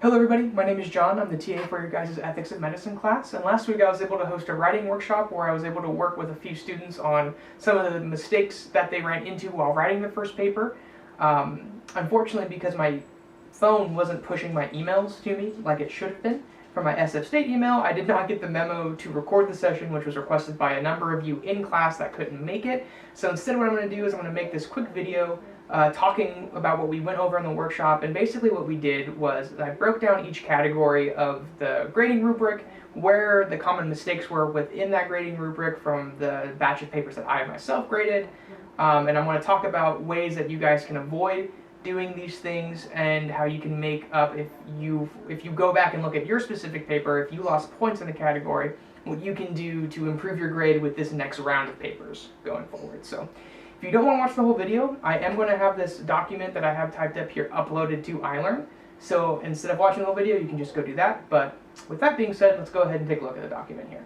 Hello everybody, my name is John. I'm the TA for your guys' Ethics of Medicine class, and last week I was able to host a writing workshop where I was able to work with a few students on some of the mistakes that they ran into while writing their first paper. Unfortunately, because my phone wasn't pushing my emails to me like it should have been from my SF State email, I did not get the memo to record the session, which was requested by a number of you in class that couldn't make it. So instead what I'm going to do is I'm going to make this quick video talking about what we went over in the workshop. And basically what we did was I broke down each category of the grading rubric, where the common mistakes were within that grading rubric from the batch of papers that I myself graded. And I'm going to talk about ways that you guys can avoid doing these things and how you can make up if you go back and look at your specific paper, if you lost points in the category, what you can do to improve your grade with this next round of papers going forward. So if you don't want to watch the whole video, I am going to have this document that I have typed up here uploaded to iLearn. So instead of watching the whole video, you can just go do that. But with that being said, let's go ahead and take a look at the document here.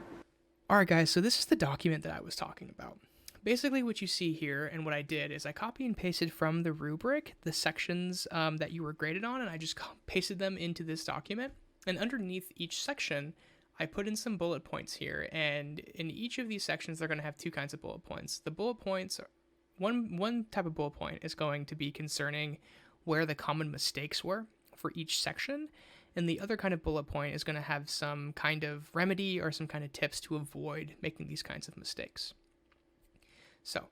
Alright guys, so this is the document that I was talking about. Basically what you see here, and what I did, is I copy and pasted from the rubric the sections that you were graded on, and I just pasted them into this document. And underneath each section, I put in some bullet points here, and in each of these sections, they're going to have two kinds of bullet points. The bullet points, one type of bullet point is going to be concerning where the common mistakes were for each section, and the other kind of bullet point is going to have some kind of remedy or some kind of tips to avoid making these kinds of mistakes. So,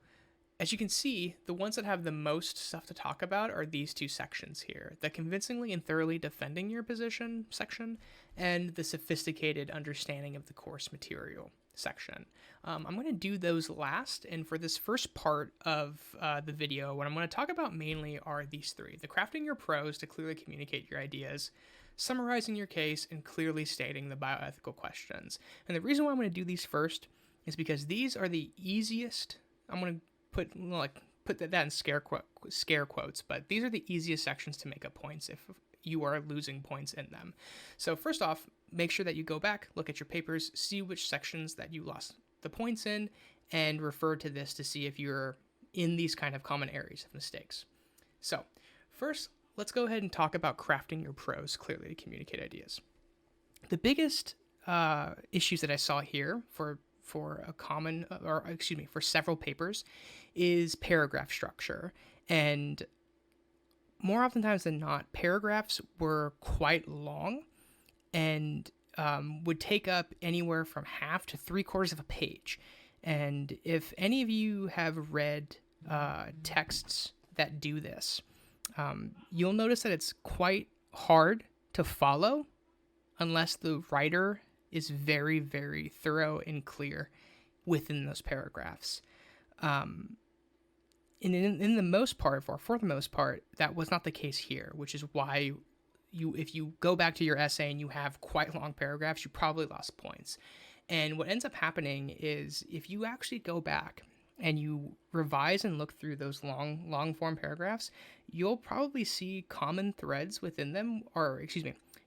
as you can see, the ones that have the most stuff to talk about are these two sections here, the convincingly and thoroughly defending your position section, and the sophisticated understanding of the course material section. I'm going to do those last, and for this first part of the video, what I'm going to talk about mainly are these three: the crafting your prose to clearly communicate your ideas, summarizing your case, and clearly stating the bioethical questions. And the reason why I'm going to do these first is because these are the easiest. I'm going to put that in scare quotes, but these are the easiest sections to make up points if you are losing points in them. So first off, make sure that you go back, look at your papers, see which sections that you lost the points in, and refer to this to see if you're in these kind of common areas of mistakes. So first, let's go ahead and talk about crafting your prose clearly to communicate ideas. The biggest issues that I saw here for several papers is paragraph structure. And more oftentimes than not, paragraphs were quite long and would take up anywhere from half to 3/4 of a page. And if any of you have read texts that do this, you'll notice that it's quite hard to follow unless the writer is very, very thorough and clear within those paragraphs. In the most part, for the most part, that was not the case here, which is why if you go back to your essay and you have quite long paragraphs, you probably lost points. And what ends up happening is if you actually go back and you revise and look through those long form paragraphs, you'll probably see common threads within them,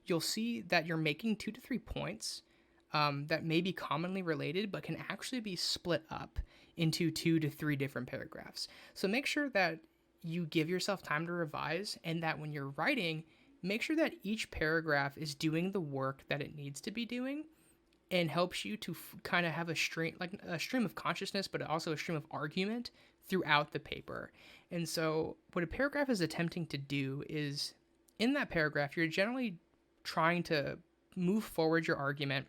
you'll see that you're making 2 to 3 points that may be commonly related, but can actually be split up into 2 to 3 different paragraphs. So make sure that you give yourself time to revise, and that when you're writing, make sure that each paragraph is doing the work that it needs to be doing, and helps you to kind of have a stream of consciousness, but also a stream of argument throughout the paper. And so what a paragraph is attempting to do is, in that paragraph, you're generally trying to move forward your argument,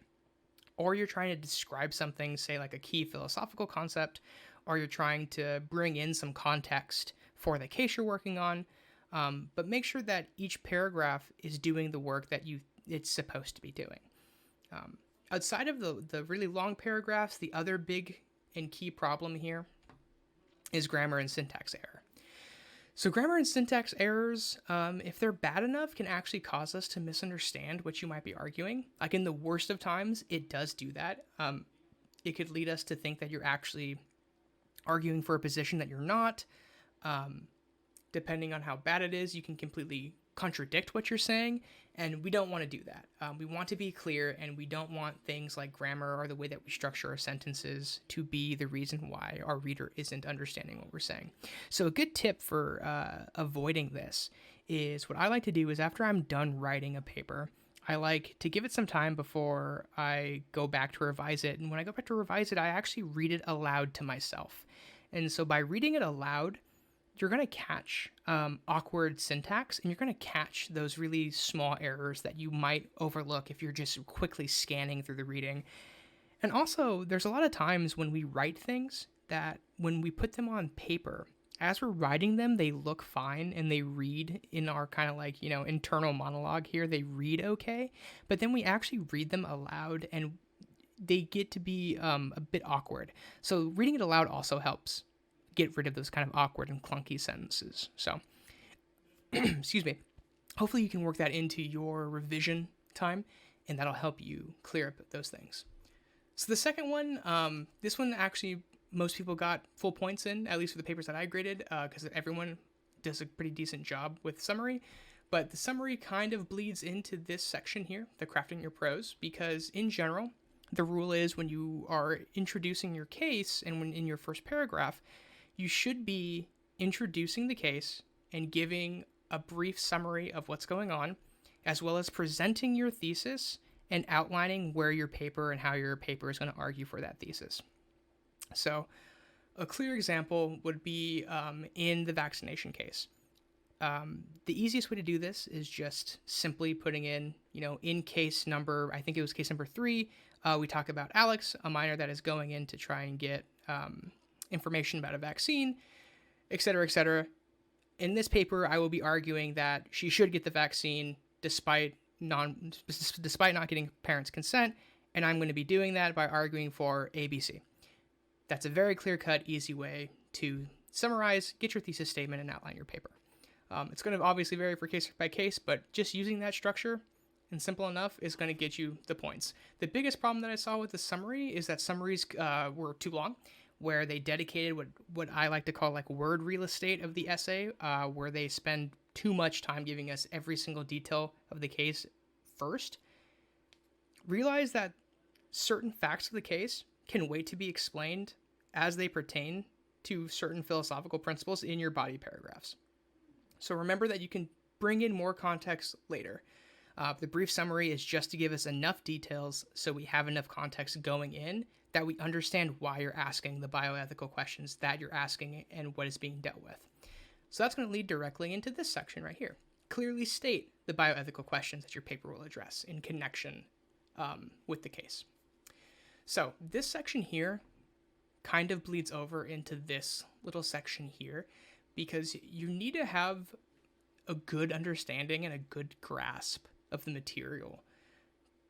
or you're trying to describe something, say like a key philosophical concept, or you're trying to bring in some context for the case you're working on. But make sure that each paragraph is doing the work that it's supposed to be doing. Outside of the really long paragraphs, the other big and key problem here is grammar and syntax error. So grammar and syntax errors, if they're bad enough, can actually cause us to misunderstand what you might be arguing. Like in the worst of times, it does do that. It could lead us to think that you're actually arguing for a position that you're not. Depending on how bad it is, you can completely contradict what you're saying, and we don't want to do that. We want to be clear, and we don't want things like grammar or the way that we structure our sentences to be the reason why our reader isn't understanding what we're saying. So a good tip for avoiding this is what I like to do is after I'm done writing a paper, I like to give it some time before I go back to revise it. And when I go back to revise it, I actually read it aloud to myself. And so by reading it aloud, you're going to catch awkward syntax, and you're going to catch those really small errors that you might overlook if you're just quickly scanning through the reading. And also, there's a lot of times when we write things that when we put them on paper, as we're writing them, they look fine and they read in our kind of like, internal monologue here. They read okay, but then we actually read them aloud and they get to be a bit awkward. So reading it aloud also helps get rid of those kind of awkward and clunky sentences. So, excuse me. Hopefully you can work that into your revision time, and that'll help you clear up those things. So the second one, this one actually most people got full points in, at least for the papers that I graded, because everyone does a pretty decent job with summary. But the summary kind of bleeds into this section here, the crafting your prose, because in general, the rule is when you are introducing your case and when in your first paragraph, you should be introducing the case and giving a brief summary of what's going on, as well as presenting your thesis and outlining where your paper and how your paper is going to argue for that thesis. So a clear example would be in the vaccination case. The easiest way to do this is just simply putting in case number, I think it was case number 3, we talk about Alex, a minor that is going in to try and get information about a vaccine, etc., etc. In this paper, I will be arguing that she should get the vaccine despite not getting parents' consent, and I'm going to be doing that by arguing for ABC. That's a very clear-cut, easy way to summarize, get your thesis statement, and outline your paper. It's going to obviously vary for case by case, but just using that structure and simple enough is going to get you the points. The biggest problem that I saw with the summary is that summaries were too long, where they dedicated what I like to call like word real estate of the essay, where they spend too much time giving us every single detail of the case first. Realize that certain facts of the case can wait to be explained as they pertain to certain philosophical principles in your body paragraphs. So remember that you can bring in more context later. The brief summary is just to give us enough details so we have enough context going in that we understand why you're asking the bioethical questions that you're asking and what is being dealt with. So that's going to lead directly into this section right here. Clearly state the bioethical questions that your paper will address in connection with the case. So this section here kind of bleeds over into this little section here because you need to have a good understanding and a good grasp of the material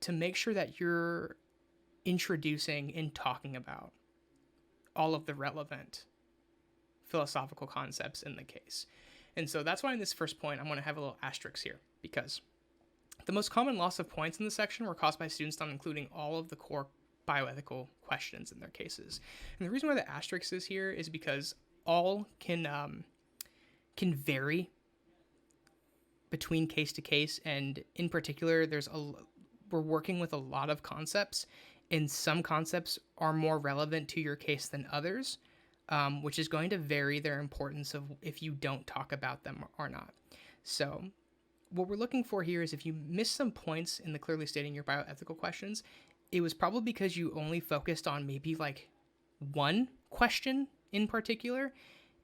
to make sure that you're introducing and talking about all of the relevant philosophical concepts in the case. And so that's why in this first point, I'm going to have a little asterisk here, because the most common loss of points in this section were caused by students not including all of the core bioethical questions in their cases. And the reason why the asterisk is here is because all can vary between case to case, and in particular, we're working with a lot of concepts, and some concepts are more relevant to your case than others, which is going to vary their importance of if you don't talk about them or not. So what we're looking for here is if you miss some points in the clearly stating your bioethical questions, it was probably because you only focused on maybe like one question in particular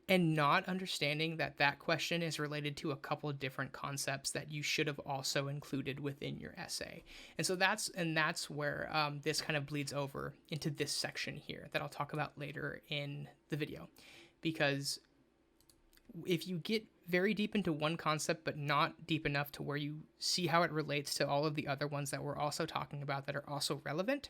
and not understanding that that question is related to a couple of different concepts that you should have also included within your essay. And so that's where this kind of bleeds over into this section here that I'll talk about later in the video. Because if you get very deep into one concept but not deep enough to where you see how it relates to all of the other ones that we're also talking about that are also relevant,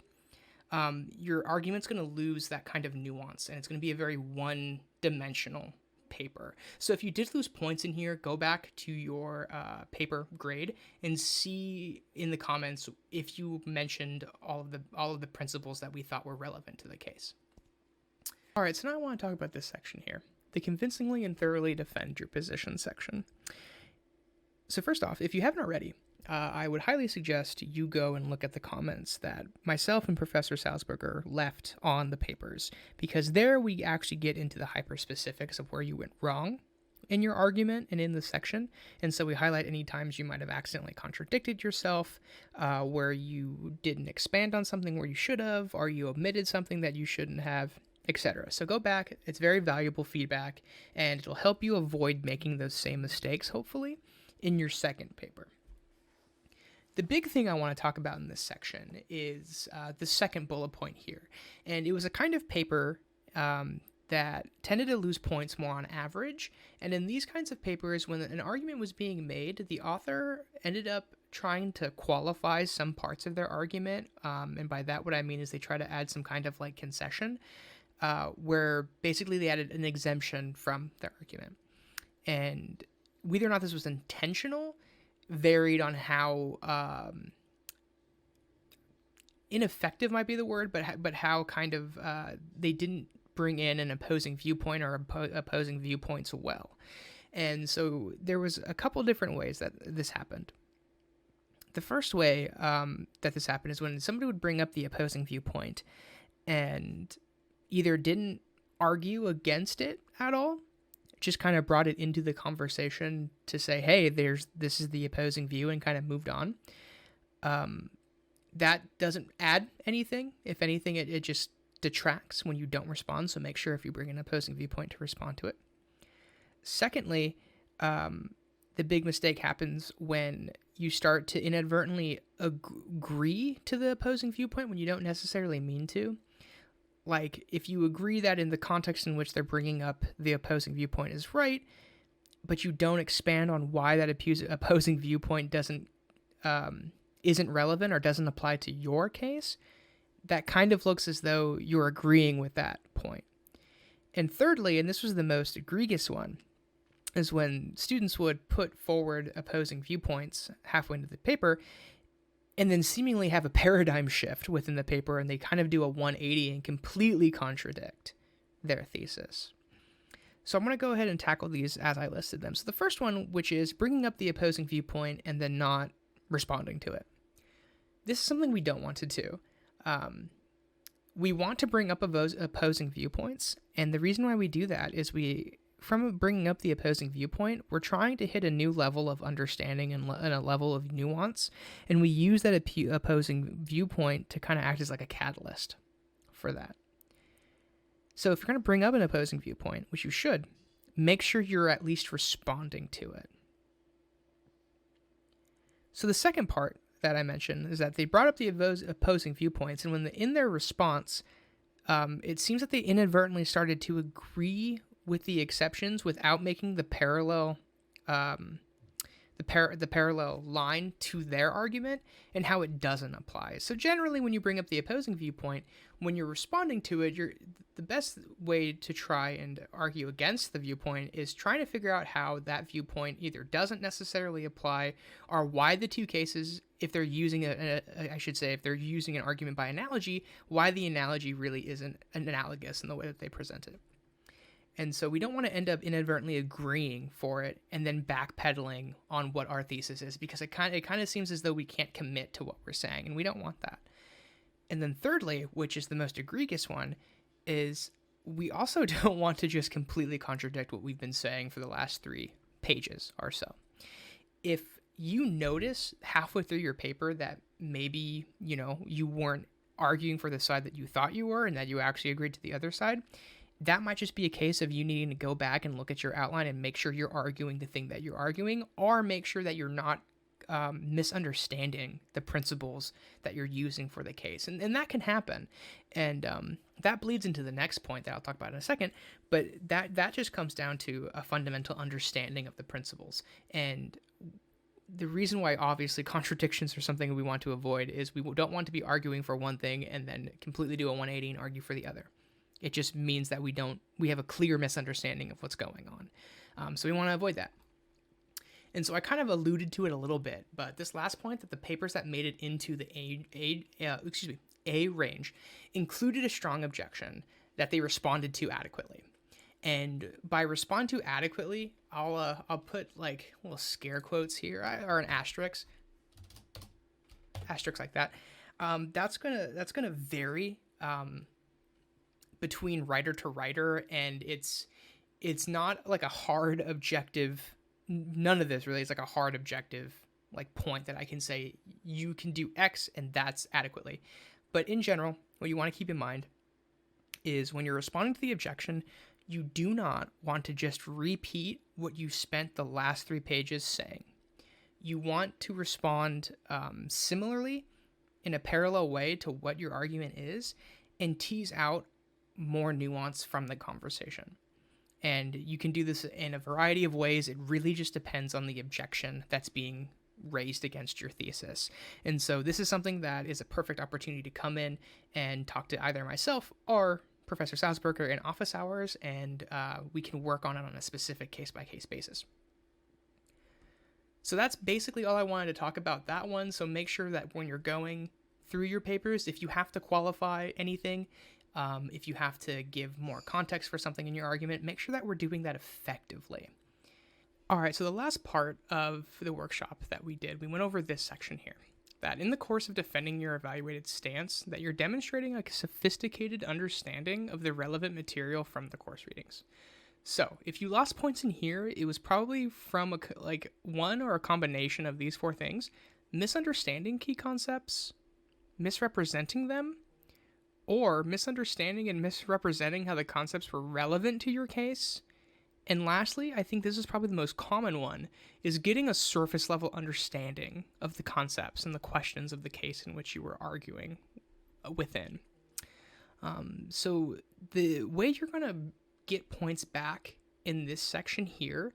your argument's going to lose that kind of nuance, and it's going to be a very one-dimensional paper. So if you did lose points in here, go back to your paper grade and see in the comments if you mentioned all of the principles that we thought were relevant to the case. All right, so now I want to talk about this section here, the convincingly and thoroughly defend your position section. So first off, if you haven't already, I would highly suggest you go and look at the comments that myself and Professor Salzberger left on the papers, because there we actually get into the hyper-specifics of where you went wrong in your argument and in the section. And so we highlight any times you might have accidentally contradicted yourself, where you didn't expand on something where you should have, or you omitted something that you shouldn't have, etc. So go back. It's very valuable feedback, and it'll help you avoid making those same mistakes, hopefully, in your second paper. The big thing I want to talk about in this section is the second bullet point here. And it was a kind of paper that tended to lose points more on average. And in these kinds of papers, when an argument was being made, the author ended up trying to qualify some parts of their argument. And by that, what I mean is they try to add some kind of like concession, where basically they added an exemption from their argument. And whether or not this was intentional varied on how ineffective might be the word, but how kind of they didn't bring in an opposing viewpoint or opposing viewpoints well. And so there was a couple different ways that this happened. The first way that this happened is when somebody would bring up the opposing viewpoint and either didn't argue against it at all, just kind of brought it into the conversation to say, hey, this is the opposing view, and kind of moved on. That doesn't add anything. If anything, it just detracts when you don't respond. So make sure if you bring an opposing viewpoint to respond to it. Secondly, the big mistake happens when you start to inadvertently agree to the opposing viewpoint when you don't necessarily mean to. Like, if you agree that in the context in which they're bringing up the opposing viewpoint is right, but you don't expand on why that opposing viewpoint isn't relevant or doesn't apply to your case, that kind of looks as though you're agreeing with that point. And thirdly, and this was the most egregious one, is when students would put forward opposing viewpoints halfway into the paper and then seemingly have a paradigm shift within the paper, and they kind of do a 180 and completely contradict their thesis. So I'm going to go ahead and tackle these as I listed them. So the first one, which is bringing up the opposing viewpoint and then not responding to it. This is something we don't want to do. We want to bring up opposing viewpoints, and the reason why we do that is from bringing up the opposing viewpoint, we're trying to hit a new level of understanding and a level of nuance, and we use that opposing viewpoint to kind of act as like a catalyst for that. So if you're going to bring up an opposing viewpoint, which you should, make sure you're at least responding to it. So the second part that I mentioned is that they brought up the opposing viewpoints, and in their response, it seems that they inadvertently started to agree with the exceptions without making the parallel parallel line to their argument and how it doesn't apply. So generally, when you bring up the opposing viewpoint, when you're responding to it, the best way to try and argue against the viewpoint is trying to figure out how that viewpoint either doesn't necessarily apply, or why the two cases, if they're using if they're using an argument by analogy, why the analogy really isn't analogous in the way that they present it. And so we don't want to end up inadvertently agreeing for it and then backpedaling on what our thesis is, because it kind of seems as though we can't commit to what we're saying, and we don't want that. And then thirdly, which is the most egregious one, is we also don't want to just completely contradict what we've been saying for the last 3 pages or so. If you notice halfway through your paper that maybe, you weren't arguing for the side that you thought you were and that you actually agreed to the other side, that might just be a case of you needing to go back and look at your outline and make sure you're arguing the thing that you're arguing, or make sure that you're not misunderstanding the principles that you're using for the case. And that can happen. And that bleeds into the next point that I'll talk about in a second, but that just comes down to a fundamental understanding of the principles. And the reason why obviously contradictions are something we want to avoid is we don't want to be arguing for one thing and then completely do a 180 and argue for the other. It just means that we have a clear misunderstanding of what's going on. So we want to avoid that. And so I kind of alluded to it a little bit, but this last point, that the papers that made it into the A range included a strong objection that they responded to adequately. And by respond to adequately, I'll put like little scare quotes here, or an asterisk like that. That's gonna vary between writer to writer, and it's it's not like a hard objective. None of this really is like a hard objective like point that I can say you can do X and that's adequately. But in general, what you want to keep in mind is when you're responding to the objection, you do not want to just repeat what you spent the last 3 pages saying. You want to respond similarly in a parallel way to what your argument is and tease out more nuance from the conversation. And you can do this in a variety of ways. It really just depends on the objection that's being raised against your thesis. And so this is something that is a perfect opportunity to come in and talk to either myself or Professor Salzberger in office hours, and we can work on it on a specific case-by-case basis. So that's basically all I wanted to talk about that one. So make sure that when you're going through your papers, if you have to qualify anything, if you have to give more context for something in your argument, make sure that we're doing that effectively. All right, so the last part of the workshop that we did, we went over this section here. That in the course of defending your evaluated stance, that you're demonstrating a sophisticated understanding of the relevant material from the course readings. So if you lost points in here, it was probably from one or a combination of these 4 things: misunderstanding key concepts, misrepresenting them, or misunderstanding and misrepresenting how the concepts were relevant to your case. And lastly, I think this is probably the most common one, is getting a surface level understanding of the concepts and the questions of the case in which you were arguing within. So the way you're going to get points back in this section here,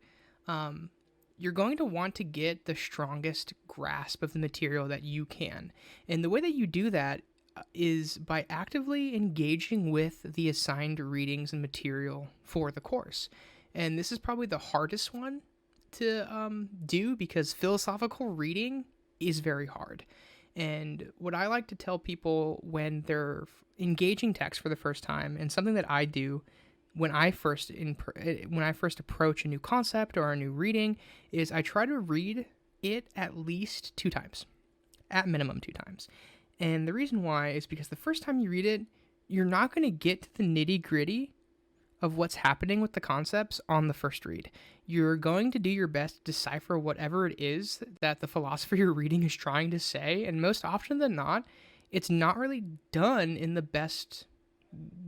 you're going to want to get the strongest grasp of the material that you can. And the way that you do that is by actively engaging with the assigned readings and material for the course. And this is probably the hardest one to do because philosophical reading is very hard. And what I like to tell people when they're engaging text for the first time, and something that I do when I first approach a new concept or a new reading, is I try to read it at least 2 times, at minimum 2 times. And the reason why is because the first time you read it, you're not going to get to the nitty-gritty of what's happening with the concepts on the first read. You're going to do your best to decipher whatever it is that the philosopher you're reading is trying to say, and most often than not, it's not really done in the best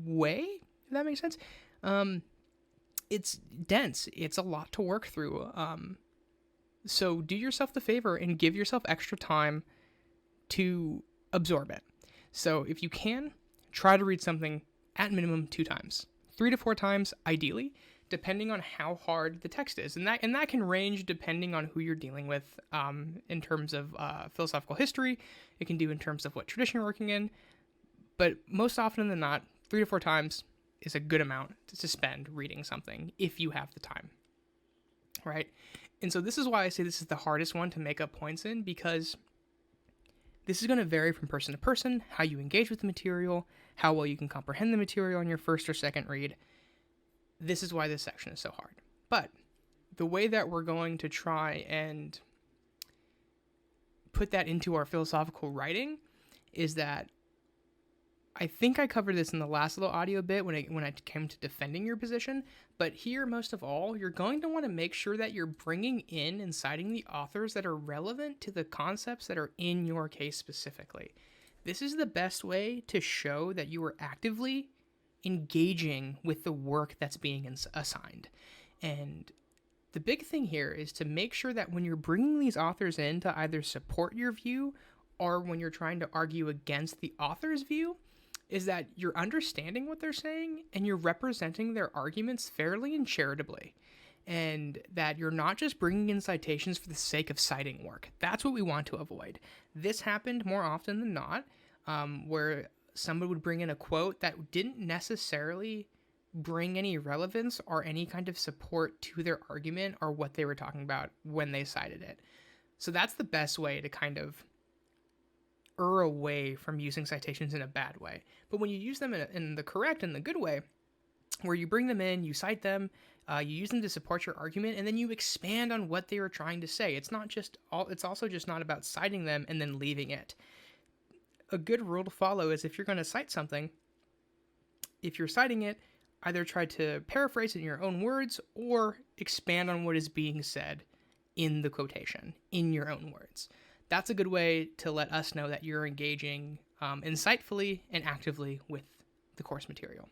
way, if that makes sense. It's dense. It's a lot to work through. So do yourself the favor and give yourself extra time to absorb it. So if you can, try to read something at minimum 2 times. 3 to 4 times, ideally, depending on how hard the text is. And that can range depending on who you're dealing with in terms of philosophical history. It can do in terms of what tradition you're working in. But most often than not, 3 to 4 times is a good amount to spend reading something if you have the time, right? And so this is why I say this is the hardest one to make up points in, because this is going to vary from person to person, how you engage with the material, how well you can comprehend the material on your first or second read. This is why this section is so hard. But the way that we're going to try and put that into our philosophical writing is that I think I covered this in the last little audio bit when I came to defending your position, but here, most of all, you're going to want to make sure that you're bringing in and citing the authors that are relevant to the concepts that are in your case specifically. This is the best way to show that you are actively engaging with the work that's being assigned. And the big thing here is to make sure that when you're bringing these authors in to either support your view or when you're trying to argue against the author's view, is that you're understanding what they're saying and you're representing their arguments fairly and charitably, and that you're not just bringing in citations for the sake of citing work. That's what we want to avoid. This happened more often than not, where somebody would bring in a quote that didn't necessarily bring any relevance or any kind of support to their argument or what they were talking about when they cited it. So that's the best way to kind of err away from using citations in a bad way. But when you use them in the correct and the good way, where you bring them in, you cite them, you use them to support your argument, and then you expand on what they were trying to say. It's also just not about citing them and then leaving it. A good rule to follow is if you're going to cite something, if you're citing it, either try to paraphrase it in your own words or expand on what is being said in the quotation in your own words. That's a good way to let us know that you're engaging insightfully and actively with the course material.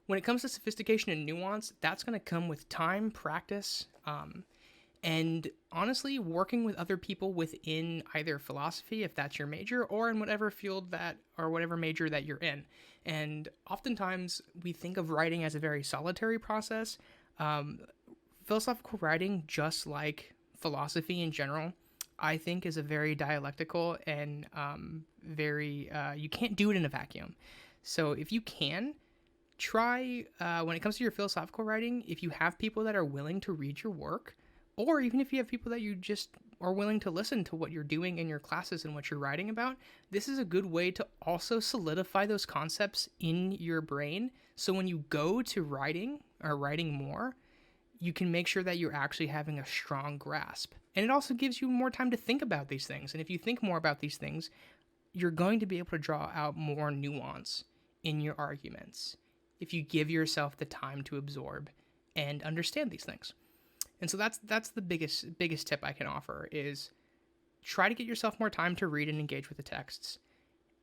When it comes to sophistication and nuance, that's going to come with time, practice, and honestly, working with other people within either philosophy, if that's your major, or in whatever field that, or whatever major that you're in. And oftentimes, we think of writing as a very solitary process. Philosophical writing, just like philosophy in general, I think is a very dialectical and you can't do it in a vacuum. So if you can, try, when it comes to your philosophical writing, if you have people that are willing to read your work, or even if you have people that you just are willing to listen to what you're doing in your classes and what you're writing about, this is a good way to also solidify those concepts in your brain. So when you go to writing or writing more, you can make sure that you're actually having a strong grasp. And it also gives you more time to think about these things. And if you think more about these things, you're going to be able to draw out more nuance in your arguments if you give yourself the time to absorb and understand these things. And so that's the biggest tip I can offer is try to get yourself more time to read and engage with the texts.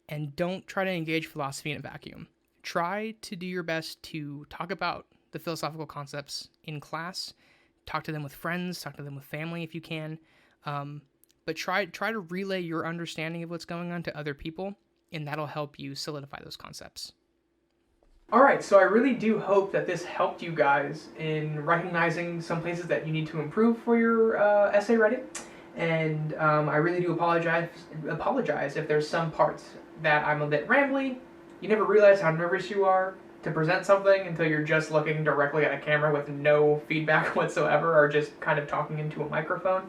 And don't try to engage philosophy in a vacuum. Try to do your best to talk about the philosophical concepts in class. Talk to them with friends, talk to them with family if you can. But try to relay your understanding of what's going on to other people, and that'll help you solidify those concepts. Alright, so I really do hope that this helped you guys in recognizing some places that you need to improve for your essay writing. And I really do apologize if there's some parts that I'm a bit rambly. You never realize how nervous you are to present something until you're just looking directly at a camera with no feedback whatsoever, or just kind of talking into a microphone.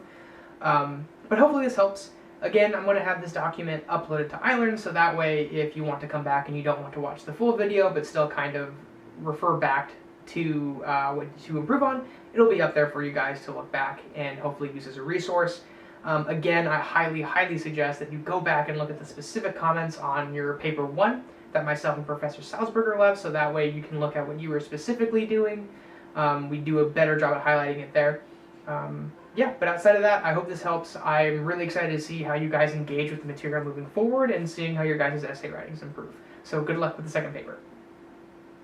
But hopefully this helps. Again, I'm going to have this document uploaded to iLearn, so that way if you want to come back and you don't want to watch the full video but still kind of refer back to what to improve on, it'll be up there for you guys to look back and hopefully use as a resource. Again, I highly suggest that you go back and look at the specific comments on your paper 1 that myself and Professor Salzberger left, so that way you can look at what you were specifically doing. We do a better job at highlighting it there. Yeah, but outside of that, I hope this helps. I'm really excited to see how you guys engage with the material moving forward and seeing how your guys' essay writings improve. So good luck with the second paper.